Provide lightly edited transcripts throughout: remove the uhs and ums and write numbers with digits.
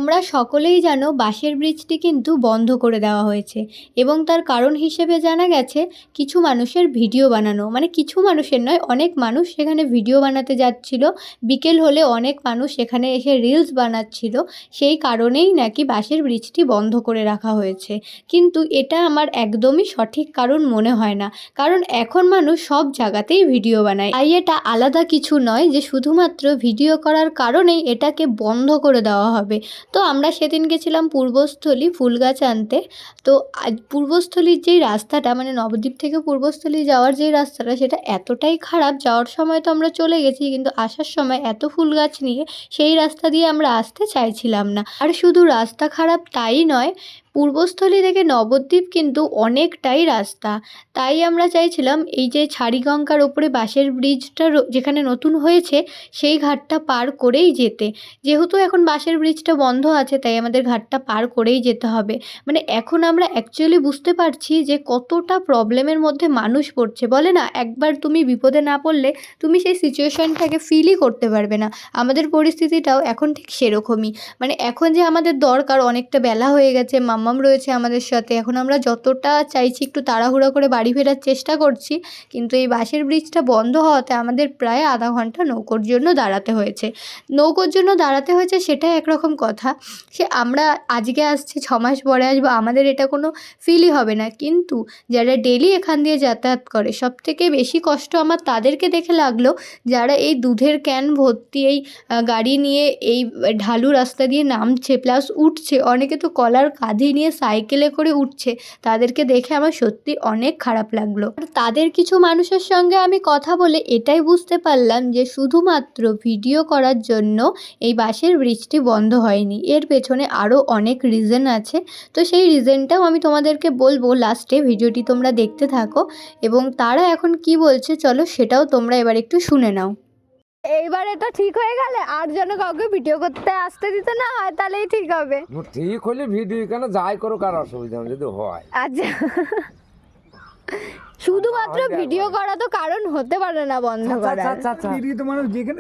তোমরা সকলেই জানো বাঁশের ব্রিজটি কিন্তু বন্ধ করে দেওয়া হয়েছে এবং তার কারণ হিসেবে জানা গেছে কিছু মানুষের ভিডিও বানানো, মানে কিছু মানুষের নয়, অনেক মানুষ সেখানে ভিডিও বানাতে যাচ্ছিল। বিকেল হলে অনেক মানুষ সেখানে এসে রিলস বানাচ্ছিল, সেই কারণেই নাকি বাঁশের ব্রিজটি বন্ধ করে রাখা হয়েছে। কিন্তু এটা আমার একদমই সঠিক কারণ মনে হয় না, কারণ এখন মানুষ সব জায়গাতেই ভিডিও বানায়। তাই এটা আলাদা কিছু নয় যে শুধুমাত্র ভিডিও করার কারণেই এটাকে বন্ধ করে দেওয়া হবে। তো আমরা সেদিন গেছিলাম পূর্বস্থলী ফুল গাছ আনতে। তো পূর্বস্থলীর যেই রাস্তাটা, মানে নবদ্বীপ থেকে পূর্বস্থলী যাওয়ার যেই রাস্তাটা, সেটা এতটাই খারাপ, যাওয়ার সময় তো আমরা চলে গেছি কিন্তু আসার সময় এত ফুল গাছ নিয়ে সেই রাস্তা দিয়ে আমরা আসতে চাইছিলাম না। আর শুধু রাস্তা খারাপ তাই নয়, পূর্বস্থলী থেকে নবদ্বীপ কিন্তু অনেকটাই রাস্তা। তাই আমরা চাইছিলাম এই যে ছাড়িগঙ্গার ওপরে বাঁশের ব্রিজটা যেখানে নতুন হয়েছে সেই ঘাটটা পার করেই যেতে। যেহেতু এখন বাঁশের ব্রিজটা বন্ধ আছে তাই আমাদের ঘাটটা পার করেই যেতে হবে। মানে এখন আমরা অ্যাকচুয়ালি বুঝতে পারছি যে কতটা প্রবলেমের মধ্যে মানুষ পড়ছে। বলে না, একবার তুমি বিপদে না পড়লে তুমি সেই সিচুয়েশনটাকে ফিলই করতে পারবে না। আমাদের পরিস্থিতিটাও এখন ঠিক সেরকমই। মানে এখন যে আমাদের দরকার, অনেকটা বেলা হয়ে গেছে, মাম্মাম রয়েছে আমাদের সাথে, এখন আমরা যতটা চাইছি একটু তাড়াহুড়ো করে বাড়ি ফেরার চেষ্টা করছি, কিন্তু এই বাঁশের ব্রিজটা বন্ধ হওয়াতে আমাদের প্রায় আধা ঘন্টা নৌকোর জন্য দাঁড়াতে হয়েছে। সেটা একরকম কথা, সে আমরা আজকে আসছি 6 মাস পরে আসবো, আমাদের এটা কোনো ফিলই হবে না। কিন্তু যারা ডেলি এখান দিয়ে যাতায়াত করে, সবথেকে বেশি কষ্ট আমার তাদেরকে দেখে লাগলো যারা এই দুধের ক্যান ভর্তি এই গাড়ি নিয়ে এই ঢালু রাস্তা দিয়ে নামছে প্লাস উঠছে, অনেকে তো কলার কাঁধে নিয়ে সাইকেলে করে উঠছে, তাদেরকে দেখে আমার সত্যি অনেক খারাপ লাগলো। আর তাদের কিছু মানুষের সঙ্গে আমি কথা বলে এটাই বুঝতে পারলাম যে শুধুমাত্র ভিডিও করার জন্য এই বাঁশের ব্রিজটি বন্ধ হয়নি, এর পেছনে আরও অনেক রিজন আছে। তো সেই রিজনটাও আমি তোমাদেরকে বলবো লাস্টে, ভিডিওটি তোমরা দেখতে থাকো এবং তারা এখন কি বলছে চলো সেটাও তোমরা এবার একটু শুনে নাও। এইবার এটা ঠিক হয়ে গেলে আর যেন কাউকে ভিডিও করতে আসতে দিতে না হয়, তাহলেই ঠিক হবে। ঠিক হলে ভিডিও কেন যাই করো, কার অসুবিধা যদি হয়। আচ্ছা, শুধুমাত্র ভিডিও করা তো কারণ হতে পারে না বন্ধ করার। ভিডিও তো মানুষ যেখানে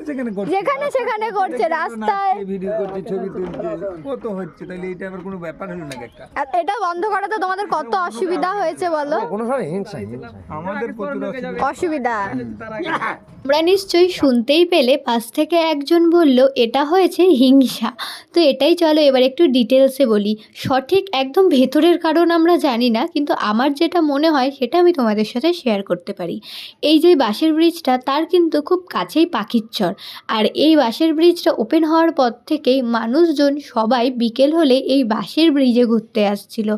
সেখানে করছে, রাস্তায় ভিডিও করছে, ছবি তুলছে, কত হচ্ছে, তাহলে এটা আবার কোনো ব্যাপার হলো নাকি একটা? আর এটা বন্ধ করা তো তোমাদের কত অসুবিধা হয়েছে বলো। কোনো সময় হিংসা আমাদের প্রচুর অসুবিধা তোমরা নিশ্চয়ই শুনতেই পেলে, পাশ থেকে একজন বলল এটা হয়েছে হিংসা। তো এটাই চলো এবার একটু ডিটেলসে বলি। সঠিক একদম ভেতরের কারণ আমরা জানি না, কিন্তু আমার যেটা মনে হয় সেটা আমি তোমাদের সাথে শেয়ার করতে পারি। এই যে বাঁশের ব্রিজটা, তার কিন্তু খুব কাছেই পাখিরচর, আর এই বাঁশের ব্রিজটা ওপেন হওয়ার পর থেকেই মানুষজন সবাই বিকেল হলে এই বাঁশের ব্রিজে ঘুরতে আসছিল,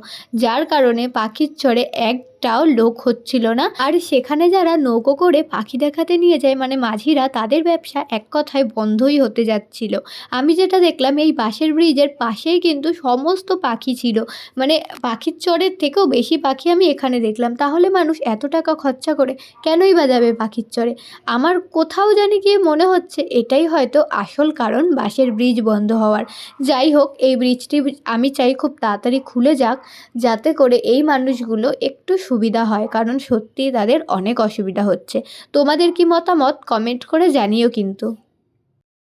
যার কারণে পাখিরচরে একটাও লোক হচ্ছিল না। আর সেখানে যারা নৌকো করে পাখি দেখাতে নিয়ে যায়, মানে মাঝিরা, তাদের ব্যবসা এক কথায় বন্ধই হতে যাচ্ছিল। আমি যেটা দেখলাম, এই বাঁশের ব্রিজের পাশেই কিন্তু সমস্ত পাখি ছিল, মানে পাখির চরের থেকেও বেশি পাখি আমি এখানে দেখলাম। তাহলে মানুষ এত টাকা খরচা করে কেনই বা যাবে পাখির চরে? আমার কোথাও জানি গিয়ে মনে হচ্ছে এটাই হয়তো আসল কারণ বাঁশের ব্রিজ বন্ধ হওয়ার। যাই হোক, এই ব্রিজটি আমি চাই খুব তাড়াতাড়ি খুলে যাক, যাতে করে এই মানুষগুলো একটু সুবিধা হয়, কারণ সত্যিই তাদের অনেক অসুবিধা হচ্ছে। তোমাদের কি মতামত কমেন্ট করে জানিও কিন্তু।